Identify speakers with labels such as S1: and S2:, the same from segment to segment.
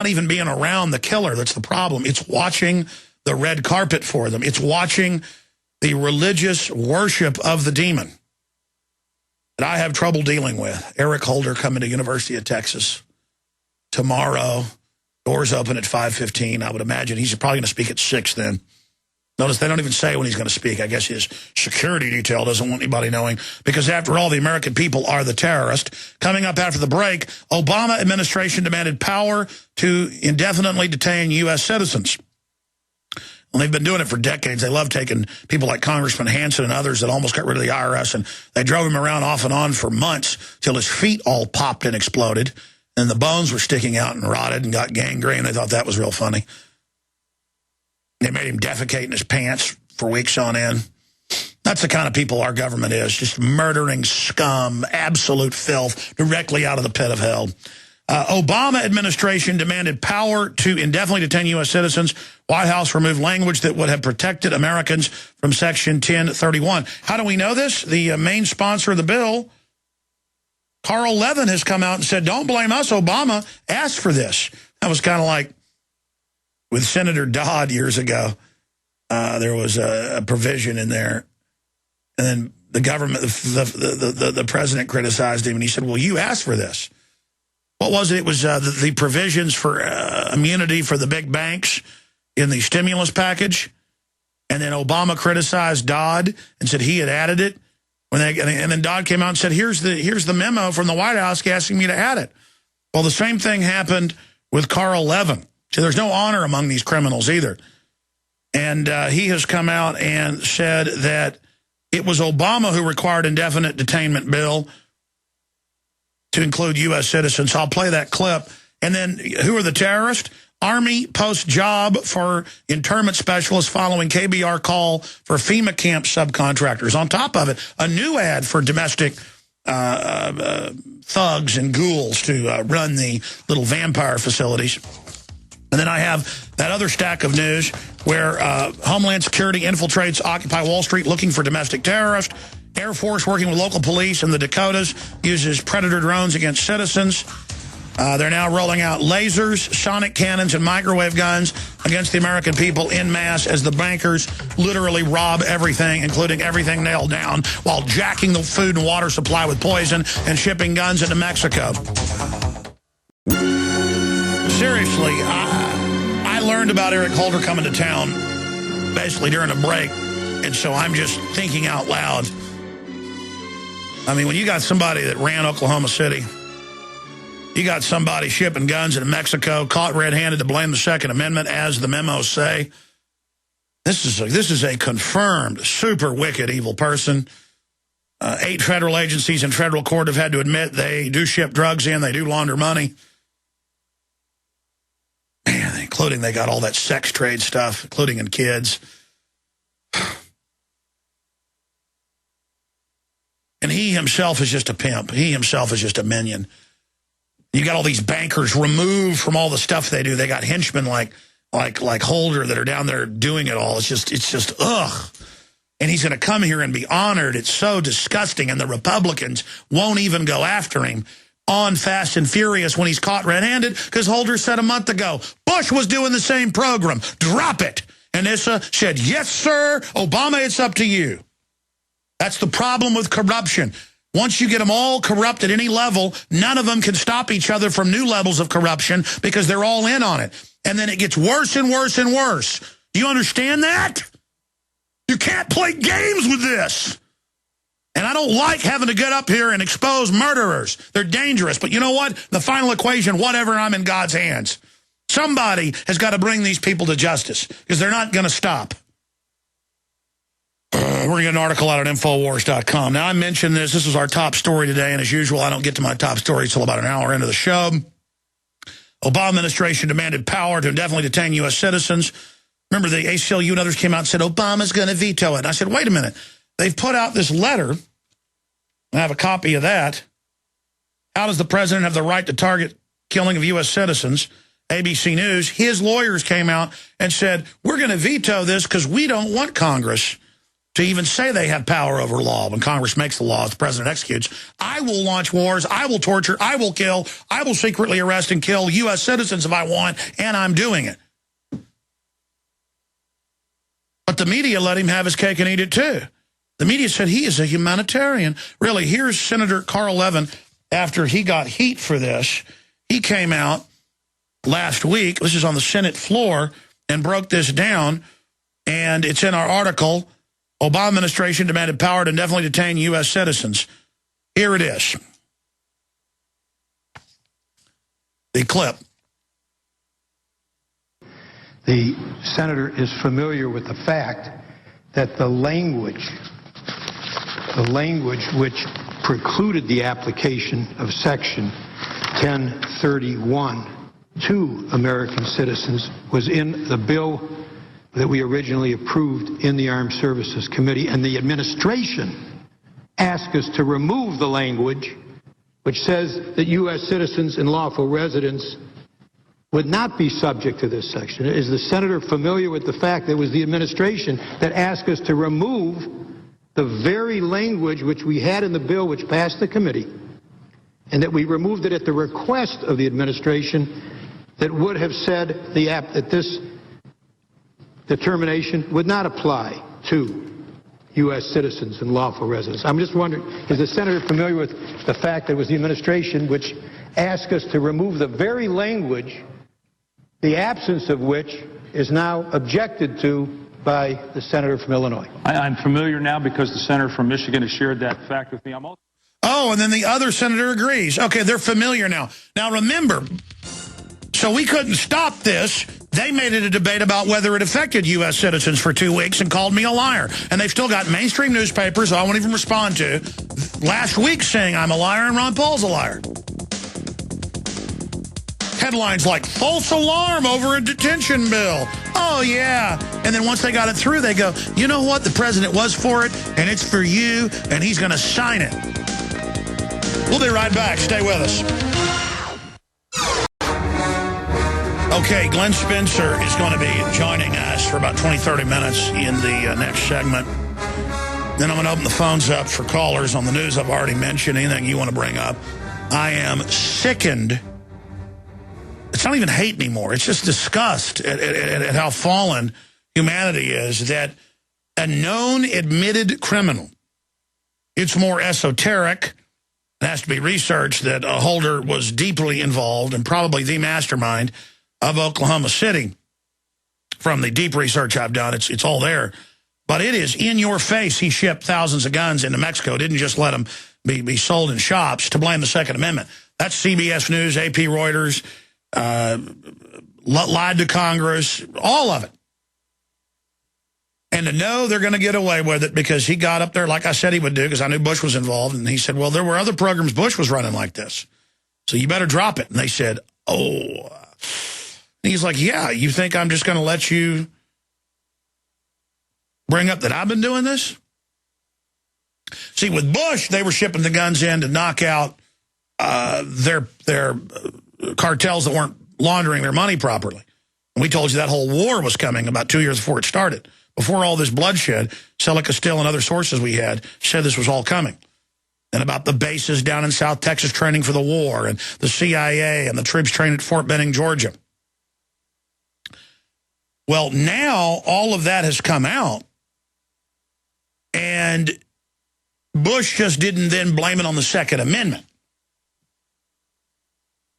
S1: not even being around the killer that's the problem. It's watching the red carpet for them. It's watching the religious worship of the demon that I have trouble dealing with. Eric Holder coming to University of Texas tomorrow. Doors open at 5:15. I would imagine he's probably going to speak at 6 then. Notice they don't even say when he's going to speak. I guess his security detail doesn't want anybody knowing, because after all, the American people are the terrorist. Coming up after the break, Obama administration demanded power to indefinitely detain U.S. citizens. Well, they've been doing it for decades. They love taking people like Congressman Hansen and others that almost got rid of the IRS, and they drove him around off and on for months till his feet all popped and exploded, and the bones were sticking out and rotted and got gangrene. They thought that was real funny. They made him defecate in his pants for weeks on end. That's the kind of people our government is, just murdering scum, absolute filth, directly out of the pit of hell. Obama administration demanded power to indefinitely detain U.S. citizens. White House removed language that would have protected Americans from Section 1031. How do we know this? The main sponsor of the bill, Carl Levin, has come out and said, don't blame us, Obama asked for this. That was kind of like with Senator Dodd years ago. There was a provision in there, and then the government, the president criticized him, and he said, well, you asked for this. What was it? It was the provisions for immunity for the big banks in the stimulus package. And then Obama criticized Dodd and said he had added it. And then Dodd came out and said, here's the memo from the White House asking me to add it. Well, the same thing happened with Carl Levin. So there's no honor among these criminals either. And he has come out and said that it was Obama who required indefinite detainment bill to include U.S. citizens. I'll play that clip. And then who are the terrorists? Army posts job for internment specialists following KBR call for FEMA camp subcontractors. On top of it, a new ad for domestic thugs and ghouls to run the little vampire facilities. And then I have that other stack of news where Homeland Security infiltrates Occupy Wall Street looking for domestic terrorists. Air Force working with local police in the Dakotas uses Predator drones against citizens. They're now rolling out lasers, sonic cannons, and microwave guns against the American people en masse as the bankers literally rob everything, including everything nailed down, while jacking the food and water supply with poison and shipping guns into Mexico. Seriously, I learned about Eric Holder coming to town basically during a break, and so I'm just thinking out loud. I mean, when you got somebody that ran Oklahoma City, you got somebody shipping guns into Mexico, caught red-handed to blame the Second Amendment, as the memos say. This is a confirmed, super wicked, evil person. 8 federal agencies and federal court have had to admit they do ship drugs in, they do launder money. Man, including they got all that sex trade stuff, including in kids. And he himself is just a pimp. He himself is just a minion. You got all these bankers removed from all the stuff they do. They got henchmen like Holder that are down there doing it all. It's just ugh. And he's going to come here and be honored. It's so disgusting. And the Republicans won't even go after him on Fast and Furious when he's caught red-handed, because Holder said a month ago, Bush was doing the same program. Drop it. And Issa said, yes, sir. Obama, it's up to you. That's the problem with corruption. Once you get them all corrupt at any level, none of them can stop each other from new levels of corruption because they're all in on it. And then it gets worse and worse and worse. Do you understand that? You can't play games with this. And I don't like having to get up here and expose murderers. They're dangerous. But you know what? The final equation, whatever, I'm in God's hands. Somebody has got to bring these people to justice because they're not going to stop. We're going to get an article out at Infowars.com. Now, I mentioned this. This is our top story today, and as usual, I don't get to my top story until about an hour into the show. Obama administration demanded power to indefinitely detain U.S. citizens. Remember, the ACLU and others came out and said, Obama's going to veto it. And I said, wait a minute. They've put out this letter. I have a copy of that. How does the president have the right to target killing of U.S. citizens? ABC News, his lawyers came out and said, we're going to veto this because we don't want Congress to even say they have power over law. When Congress makes the laws, the president executes. I will launch wars, I will torture, I will kill, I will secretly arrest and kill U.S. citizens if I want, and I'm doing it. But the media let him have his cake and eat it too. The media said he is a humanitarian. Really, here's Senator Carl Levin after he got heat for this. He came out last week, this is on the Senate floor, and broke this down, and it's in our article. Obama administration demanded power to indefinitely detain U.S. citizens. Here it is. The clip.
S2: The senator is familiar with the fact that the language which precluded the application of Section 1031 to American citizens was in the bill that we originally approved in the Armed Services Committee, and the administration asked us to remove the language which says that U.S. citizens and lawful residents would not be subject to this section. Is the senator familiar with the fact that it was the administration that asked us to remove the very language which we had in the bill which passed the committee, and that we removed it at the request of the administration that would have said that this determination would not apply to U.S. citizens and lawful residents? I'm just wondering, is the senator familiar with the fact that it was the administration which asked us to remove the very language, the absence of which is now objected to by the senator from Illinois?
S3: I'm familiar now because the senator from Michigan has shared that fact with me.
S1: Oh, and then the other senator agrees. Okay, they're familiar now. Now remember, so we couldn't stop this. They made it a debate about whether it affected U.S. citizens for 2 weeks and called me a liar. And they've still got mainstream newspapers I won't even respond to last week saying I'm a liar and Ron Paul's a liar. Headlines like, false alarm over a detention bill. Oh, yeah. And then once they got it through, they go, you know what? The president was for it, and it's for you, and he's going to sign it. We'll be right back. Stay with us. Okay, Glenn Spencer is going to be joining us for about 20, 30 minutes in the next segment. Then I'm going to open the phones up for callers on the news I've already mentioned, anything you want to bring up. I am sickened. It's not even hate anymore. It's just disgust at how fallen humanity is, that a known admitted criminal, it's more esoteric. It has to be researched that Holder was deeply involved and probably the mastermind of Oklahoma City. From the deep research I've done, it's all there. But it is in your face. He shipped thousands of guns into Mexico. Didn't just let them be sold in shops to blame the Second Amendment. That's CBS News, AP, Reuters, lied to Congress, all of it. And to know they're going to get away with it because he got up there like I said he would do, because I knew Bush was involved. And he said, well, there were other programs Bush was running like this, so you better drop it. And they said, oh. And he's like, yeah, you think I'm just going to let you bring up that I've been doing this? See, with Bush, they were shipping the guns in to knock out their cartels that weren't laundering their money properly. And we told you that whole war was coming about 2 years before it started. Before all this bloodshed, Selica Still and other sources we had said this was all coming. And about the bases down in South Texas training for the war, and the CIA and the troops trained at Fort Benning, Georgia. Well, now all of that has come out, and Bush just didn't then blame it on the Second Amendment.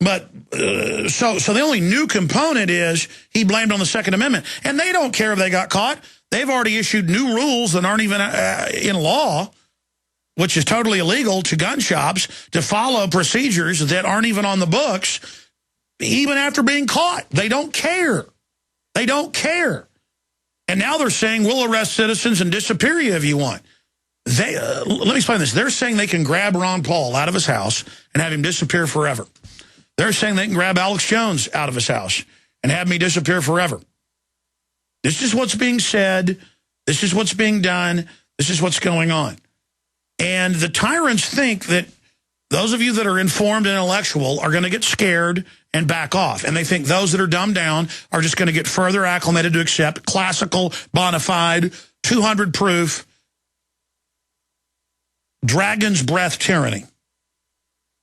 S1: But so the only new component is he blamed on the Second Amendment. And they don't care if they got caught. They've already issued new rules that aren't even in law, which is totally illegal, to gun shops to follow procedures that aren't even on the books, even after being caught. They don't care. They don't care. And now they're saying, we'll arrest citizens and disappear you if you want. Let me explain this. They're saying they can grab Ron Paul out of his house and have him disappear forever. They're saying they can grab Alex Jones out of his house and have me disappear forever. This is what's being said. This is what's being done. This is what's going on. And the tyrants think that those of you that are informed and intellectual are going to get scared and back off. And they think those that are dumbed down are just going to get further acclimated to accept classical, bona fide, 200 proof dragon's breath tyranny.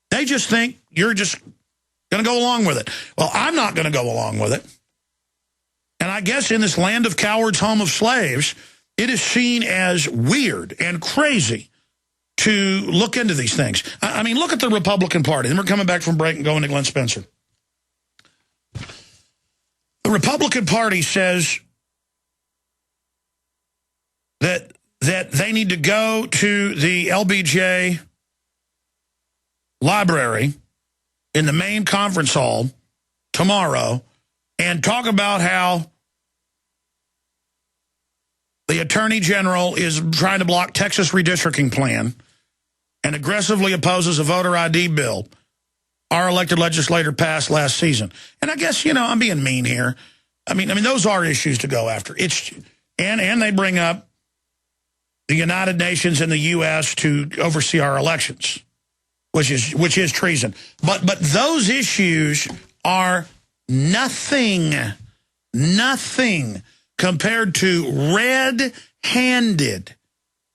S1: They just think you're just going to go along with it. Well, I'm not going to go along with it. And I guess in this land of cowards, home of slaves, it is seen as weird and crazy to look into these things. I mean, look at the Republican Party. Then we're coming back from break and going to Glenn Spencer. The Republican Party says that they need to go to the LBJ library in the main conference hall tomorrow and talk about how the Attorney General is trying to block Texas redistricting plan and aggressively opposes a voter ID bill our elected legislator passed last season. And I guess, you know, I'm being mean here. I mean, those are issues to go after. And they bring up the United Nations and the U.S. to oversee our elections, which is treason. But those issues are nothing compared to red-handed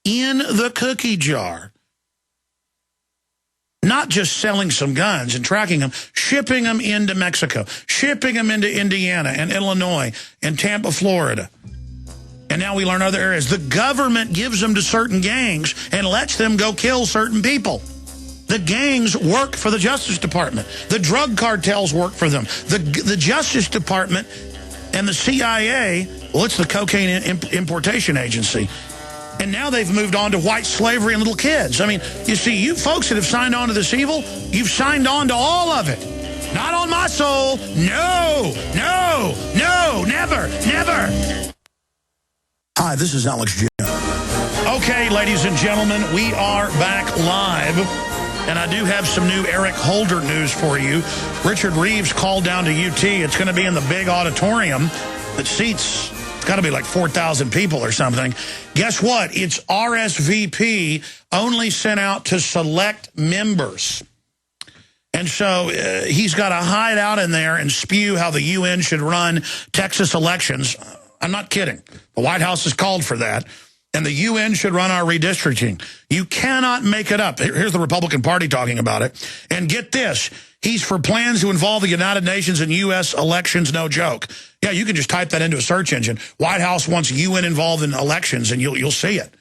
S1: in the cookie jar. Not just selling some guns and tracking them, shipping them into Mexico, shipping them into Indiana and Illinois and Tampa, Florida. And now we learn other areas. The government gives them to certain gangs and lets them go kill certain people. The gangs work for the Justice Department. The drug cartels work for them. The Justice Department and the CIA, well, it's the cocaine importation agency. And now they've moved on to white slavery and little kids. I mean, you see, you folks that have signed on to this evil, you've signed on to all of it. Not on my soul. No, never. Hi, this is Alex J. Okay, ladies and gentlemen, we are back live. And I do have some new Eric Holder news for you. Richard Reeves called down to UT. It's going to be in the big auditorium that seats, it's got to be like 4,000 people or something. Guess what? It's RSVP only sent out to select members. And so he's got to hide out in there and spew how the UN should run Texas elections. I'm not kidding. The White House has called for that. And the UN should run our redistricting. You cannot make it up. Here's the Republican Party talking about it. And get this. He's for plans to involve the United Nations in U.S. elections, no joke. Yeah, you can just type that into a search engine. White House wants UN involved in elections, and you'll see it.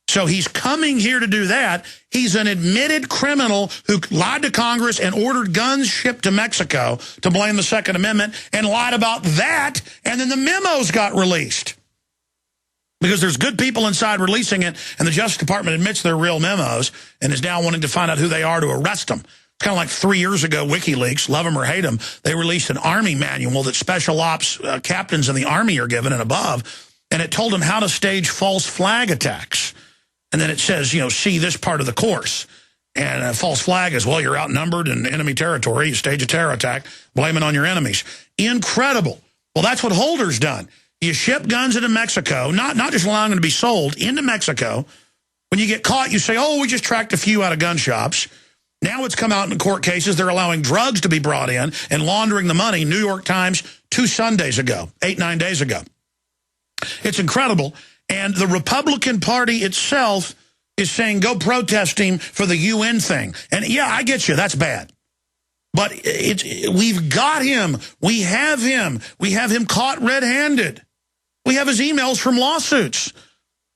S1: So he's coming here to do that. He's an admitted criminal who lied to Congress and ordered guns shipped to Mexico to blame the Second Amendment and lied about that, and then the memos got released. Because there's good people inside releasing it, and the Justice Department admits they're real memos and is now wanting to find out who they are to arrest them. It's kind of like 3 years ago, WikiLeaks, love them or hate them, they released an Army manual that special ops captains in the Army are given and above, and it told them how to stage false flag attacks. And then it says, you know, see this part of the course. And a false flag is, well, you're outnumbered in enemy territory, you stage a terror attack, blame it on your enemies. Incredible. Well, that's what Holder's done. You ship guns into Mexico, not just allowing them to be sold, into Mexico. When you get caught, you say, oh, we just tracked a few out of gun shops. Now it's come out in court cases. They're allowing drugs to be brought in and laundering the money. New York Times 2 Sundays ago, 8-9 days ago. It's incredible. And the Republican Party itself is saying, go protest him for the UN thing. And yeah, I get you. That's bad. But we've got him. We have him. We have him caught red-handed. We have his emails from lawsuits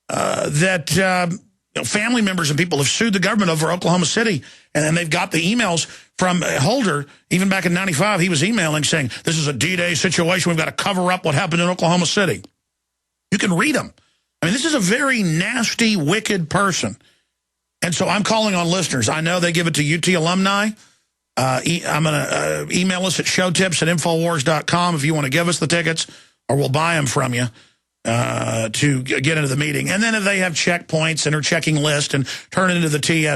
S1: that family members and people have sued the government over Oklahoma City. And then they've got the emails from Holder. Even back in '95, he was emailing saying, this is a D-Day situation. We've got to cover up what happened in Oklahoma City. You can read them. I mean, this is a very nasty, wicked person. And so I'm calling on listeners. I know they give it to UT alumni. I'm going to email us at showtips@infowars.com if you want to give us the tickets, or we'll buy them from you to get into the meeting. And then if they have checkpoints and are checking list and turn it into the TS.